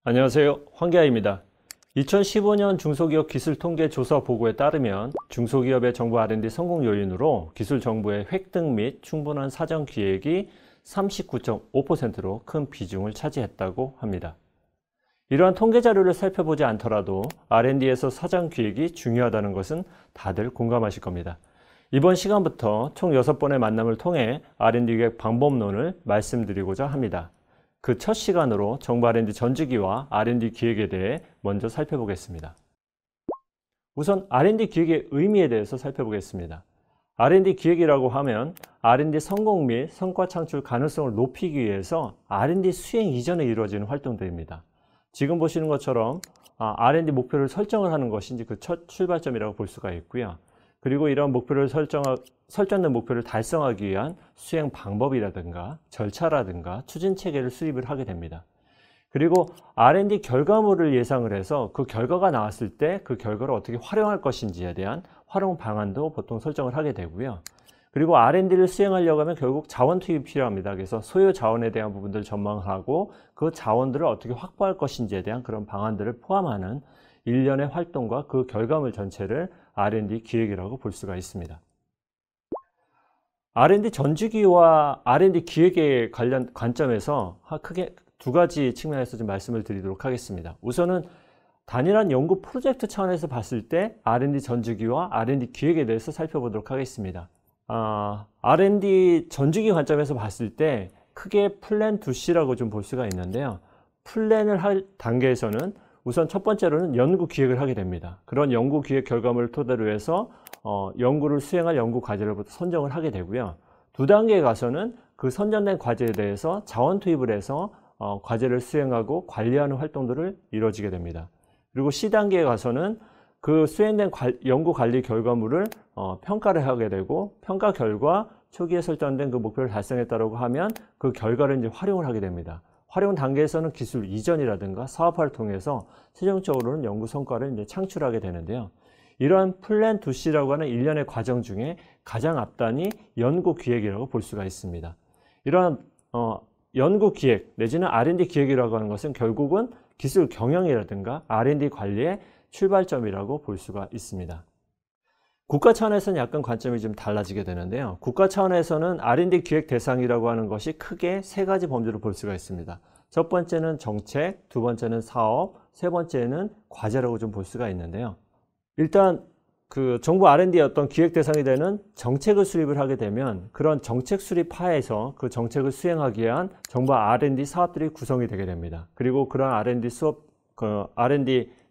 안녕하세요. 황계아입니다. 2015년 중소기업 기술통계조사 보고에 따르면 중소기업의 정부 R&D 성공 요인으로 기술 정보의 획득 및 충분한 사전 기획이 39.5%로 큰 비중을 차지했다고 합니다. 이러한 통계 자료를 살펴보지 않더라도 R&D에서 사전 기획이 중요하다는 것은 다들 공감하실 겁니다. 이번 시간부터 총 6번의 만남을 통해 R&D 기획 방법론을 말씀드리고자 합니다. 그 첫 시간으로 정부 R&D 전지기와 R&D 기획에 대해 먼저 살펴보겠습니다. 우선 R&D 기획의 의미에 대해서 살펴보겠습니다. R&D 기획이라고 하면 R&D 성공 및 성과 창출 가능성을 높이기 위해서 R&D 수행 이전에 이루어지는 활동들입니다. 지금 보시는 것처럼 R&D 목표를 설정을 하는 것이 이제 그 첫 출발점이라고 볼 수가 있고요. 그리고 이런 목표를 설정된 목표를 달성하기 위한 수행 방법이라든가 절차라든가 추진 체계를 수립을 하게 됩니다. 그리고 R&D 결과물을 예상을 해서 그 결과가 나왔을 때 그 결과를 어떻게 활용할 것인지에 대한 활용 방안도 보통 설정을 하게 되고요. 그리고 R&D를 수행하려고 하면 결국 자원 투입이 필요합니다. 그래서 소요 자원에 대한 부분들을 전망하고 그 자원들을 어떻게 확보할 것인지에 대한 그런 방안들을 포함하는 일련의 활동과 그 결과물 전체를 R&D 기획이라고 볼 수가 있습니다. R&D 전지기와 R&D 기획의 관련 관점에서 크게 두 가지 측면에서 좀 말씀을 드리도록 하겠습니다. 우선은 단일한 연구 프로젝트 차원에서 봤을 때 R&D 전지기와 R&D 기획에 대해서 살펴보도록 하겠습니다. R&D 전지기 관점에서 봤을 때 크게 플랜 2C라고 좀 볼 수가 있는데요. 플랜을 할 단계에서는 우선 첫 번째로는 연구 기획을 하게 됩니다. 그런 연구 기획 결과물을 토대로 해서 연구를 수행할 연구 과제로부터 선정을 하게 되고요. 두 단계에 가서는 그 선정된 과제에 대해서 자원 투입을 해서 과제를 수행하고 관리하는 활동들을 이루어지게 됩니다. 그리고 C단계에 가서는 그 수행된 연구 관리 결과물을 평가를 하게 되고 평가 결과 초기에 설정된 그 목표를 달성했다고 하면 그 결과를 이제 활용을 하게 됩니다. 활용 단계에서는 기술 이전이라든가 사업화를 통해서 최종적으로는 연구 성과를 이제 창출하게 되는데요. 이러한 플랜 2C라고 하는 일련의 과정 중에 가장 앞단이 연구 기획이라고 볼 수가 있습니다. 이러한 연구 기획 내지는 R&D 기획이라고 하는 것은 결국은 기술 경영이라든가 R&D 관리의 출발점이라고 볼 수가 있습니다. 국가 차원에서는 약간 관점이 좀 달라지게 되는데요. 국가 차원에서는 R&D 기획 대상이라고 하는 것이 크게 세 가지 범주로 볼 수가 있습니다. 첫 번째는 정책, 두 번째는 사업, 세 번째는 과제라고 좀 볼 수가 있는데요. 일단 그 정부 R&D의 어떤 기획 대상이 되는 정책을 수립을 하게 되면 그런 정책 수립 하에서 그 정책을 수행하기 위한 정부 R&D 사업들이 구성이 되게 됩니다. 그리고 그런 R&D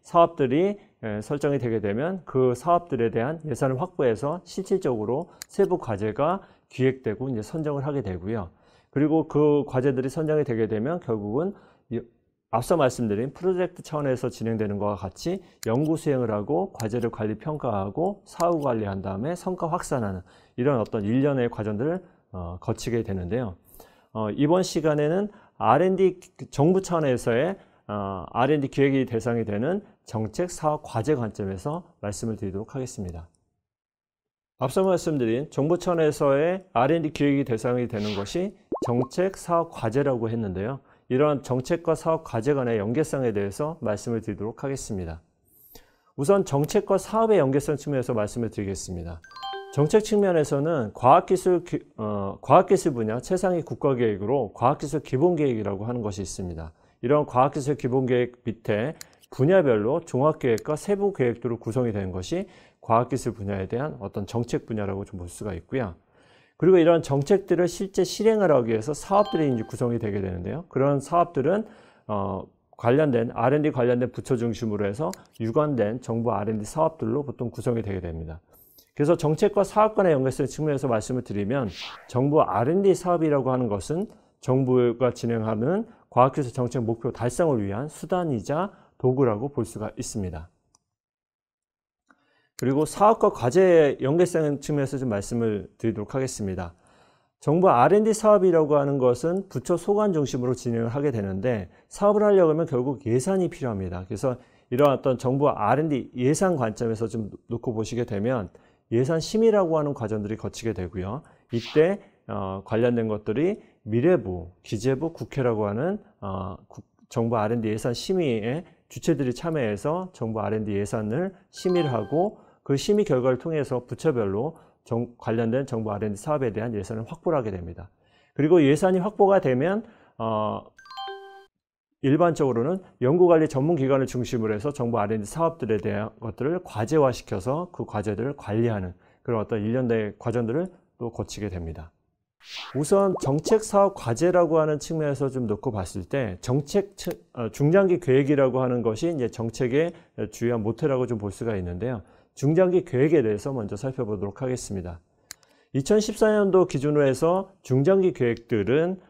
사업들이 설정이 되게 되면 그 사업들에 대한 예산을 확보해서 실질적으로 세부 과제가 기획되고 이제 선정을 하게 되고요. 그리고 그 과제들이 선정이 되게 되면 결국은 앞서 말씀드린 프로젝트 차원에서 진행되는 것과 같이 연구 수행을 하고 과제를 관리 평가하고 사후 관리한 다음에 성과 확산하는 이런 어떤 일련의 과정들을 거치게 되는데요. 이번 시간에는 R&D 정부 차원에서의 R&D 기획이 대상이 되는 정책, 사업, 과제 관점에서 말씀을 드리도록 하겠습니다. 앞서 말씀드린 정부 차원에서의 R&D 기획이 대상이 되는 것이 정책, 사업, 과제라고 했는데요. 이러한 정책과 사업, 과제 간의 연계성에 대해서 말씀을 드리도록 하겠습니다. 우선 정책과 사업의 연계성 측면에서 말씀을 드리겠습니다. 정책 측면에서는 과학기술 분야 최상위 국가계획으로 과학기술 기본계획이라고 하는 것이 있습니다. 이런 과학기술 기본계획 밑에 분야별로 종합계획과 세부계획도로 구성이 되는 것이 과학기술 분야에 대한 어떤 정책 분야라고 좀 볼 수가 있고요. 그리고 이런 정책들을 실제 실행을 하기 위해서 사업들이 이제 구성이 되게 되는데요. 그런 사업들은 관련된 R&D 관련된 부처 중심으로 해서 유관된 정부 R&D 사업들로 보통 구성이 되게 됩니다. 그래서 정책과 사업 간의 연계성 측면에서 말씀을 드리면 정부 R&D 사업이라고 하는 것은 정부가 진행하는 과학기술 정책 목표 달성을 위한 수단이자 도구라고 볼 수가 있습니다. 그리고 사업과 과제의 연계성 측면에서 좀 말씀을 드리도록 하겠습니다. 정부 R&D 사업이라고 하는 것은 부처 소관 중심으로 진행을 하게 되는데 사업을 하려고 하면 결국 예산이 필요합니다. 그래서 이러한 어떤 정부 R&D 예산 관점에서 좀 놓고 보시게 되면 예산 심의라고 하는 과정들이 거치게 되고요. 이때 관련된 것들이 미래부, 기재부, 국회라고 하는 정부 R&D 예산 심의에 주체들이 참여해서 정부 R&D 예산을 심의를 하고 그 심의 결과를 통해서 부처별로 관련된 정부 R&D 사업에 대한 예산을 확보를 하게 됩니다. 그리고 예산이 확보가 되면 일반적으로는 연구관리 전문기관을 중심으로 해서 정부 R&D 사업들에 대한 것들을 과제화시켜서 그 과제들을 관리하는 그런 어떤 일련의 과정들을 또 거치게 됩니다. 우선 정책사업 과제라고 하는 측면에서 좀 놓고 봤을 때 중장기 계획이라고 하는 것이 이제 정책의 주요한 모태라고 좀 볼 수가 있는데요. 중장기 계획에 대해서 먼저 살펴보도록 하겠습니다. 2014년도 기준으로 해서 중장기 계획들은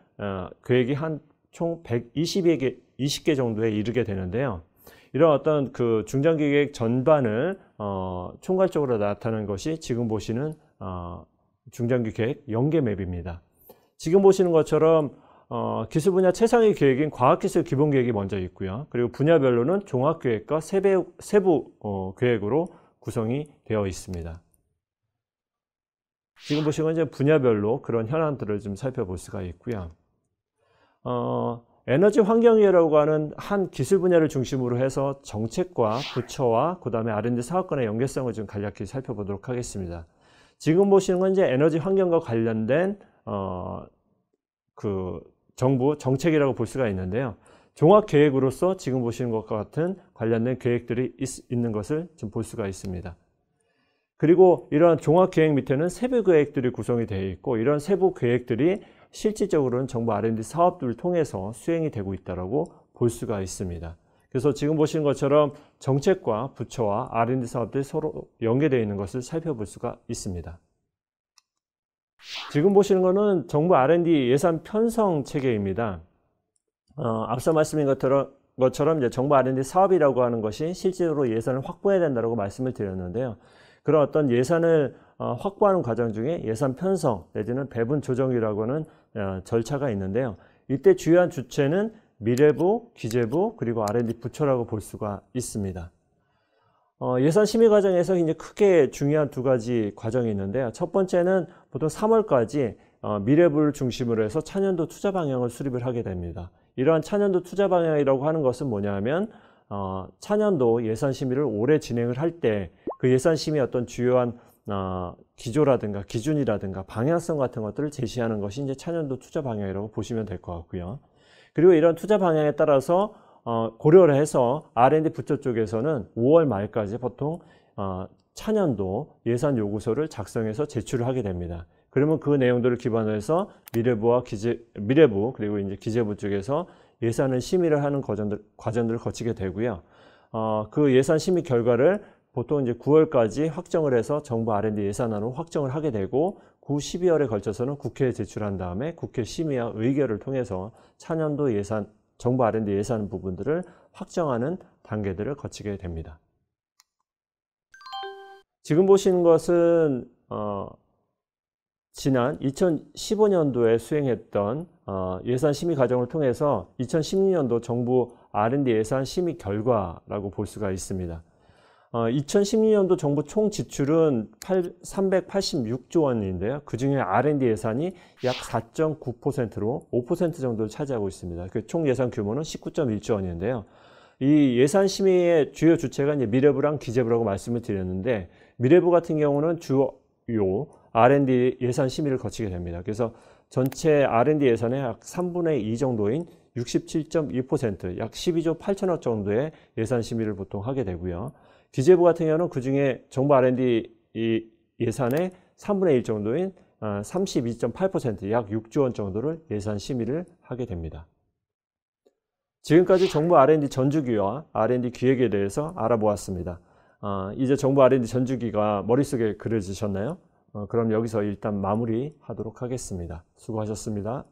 계획이 한 총 120개 정도에 이르게 되는데요. 이런 어떤 그 중장기 계획 전반을 총괄적으로 나타내는 것이 지금 보시는 중장기 계획 연계 맵입니다. 지금 보시는 것처럼 기술 분야 최상위 계획인 과학기술 기본 계획이 먼저 있고요. 그리고 분야별로는 종합 계획과 세부 계획으로 구성이 되어 있습니다. 지금 보시는 건 이제 분야별로 그런 현안들을 좀 살펴볼 수가 있고요. 에너지 환경이라고 하는 한 기술 분야를 중심으로 해서 정책과 부처와 그 다음에 R&D 사업 간의 연계성을 좀 간략히 살펴보도록 하겠습니다. 지금 보시는 건 이제 에너지 환경과 관련된 그 정부 정책이라고 볼 수가 있는데요. 종합 계획으로서 지금 보시는 것과 같은 관련된 계획들이 있는 것을 좀 볼 수가 있습니다. 그리고 이러한 종합 계획 밑에는 세부 계획들이 구성이 되어 있고 이런 세부 계획들이 실질적으로는 정부 R&D 사업들을 통해서 수행이 되고 있다고 볼 수가 있습니다. 그래서 지금 보시는 것처럼 정책과 부처와 R&D 사업들이 서로 연계되어 있는 것을 살펴볼 수가 있습니다. 지금 보시는 것은 정부 R&D 예산 편성 체계입니다. 앞서 말씀드린 것처럼 이제 정부 R&D 사업이라고 하는 것이 실제로 예산을 확보해야 된다고 말씀을 드렸는데요. 그런 어떤 예산을 확보하는 과정 중에 예산 편성 내지는 배분 조정이라고 하는 절차가 있는데요. 이때 주요한 주체는 미래부, 기재부, 그리고 R&D 부처라고 볼 수가 있습니다. 예산 심의 과정에서 이제 크게 중요한 두 가지 과정이 있는데요. 첫 번째는 보통 3월까지 미래부를 중심으로 해서 차년도 투자 방향을 수립을 하게 됩니다. 이러한 차년도 투자 방향이라고 하는 것은 뭐냐면 차년도 예산 심의를 올해 진행을 할 때 그 예산 심의 어떤 주요한 기조라든가 기준이라든가 방향성 같은 것들을 제시하는 것이 이제 차년도 투자 방향이라고 보시면 될 것 같고요. 그리고 이런 투자 방향에 따라서 고려를 해서 R&D 부처 쪽에서는 5월 말까지 보통 차년도 예산 요구서를 작성해서 제출을 하게 됩니다. 그러면 그 내용들을 기반으로 해서 미래부 그리고 이제 기재부 쪽에서 예산을 심의를 하는 과정들을 거치게 되고요. 그 예산 심의 결과를 보통 이제 9월까지 확정을 해서 정부 R&D 예산안으로 확정을 하게 되고 9, 12월에 걸쳐서는 국회에 제출한 다음에 국회 심의와 의결을 통해서 차년도 예산, 정부 R&D 예산 부분들을 확정하는 단계들을 거치게 됩니다. 지금 보시는 것은 지난 2015년도에 수행했던 예산 심의 과정을 통해서 2016년도 정부 R&D 예산 심의 결과라고 볼 수가 있습니다. 2016년도 정부 총 지출은 386조 원인데요. 그중에 R&D 예산이 약 4.9%로 5% 정도를 차지하고 있습니다. 그 총 예산 규모는 19.1조 원인데요. 이 예산 심의의 주요 주체가 이제 미래부랑 기재부라고 말씀을 드렸는데 미래부 같은 경우는 주요 R&D 예산 심의를 거치게 됩니다. 그래서 전체 R&D 예산의 약 3분의 2 정도인 67.2%, 약 12조 8천억 정도의 예산 심의를 보통 하게 되고요. 기재부 같은 경우는 그중에 정부 R&D 예산의 3분의 1 정도인 32.8%, 약 6조 원 정도를 예산 심의를 하게 됩니다. 지금까지 정부 R&D 전주기와 R&D 기획에 대해서 알아보았습니다. 이제 정부 R&D 전주기가 머릿속에 그려지셨나요? 그럼 여기서 일단 마무리하도록 하겠습니다. 수고하셨습니다.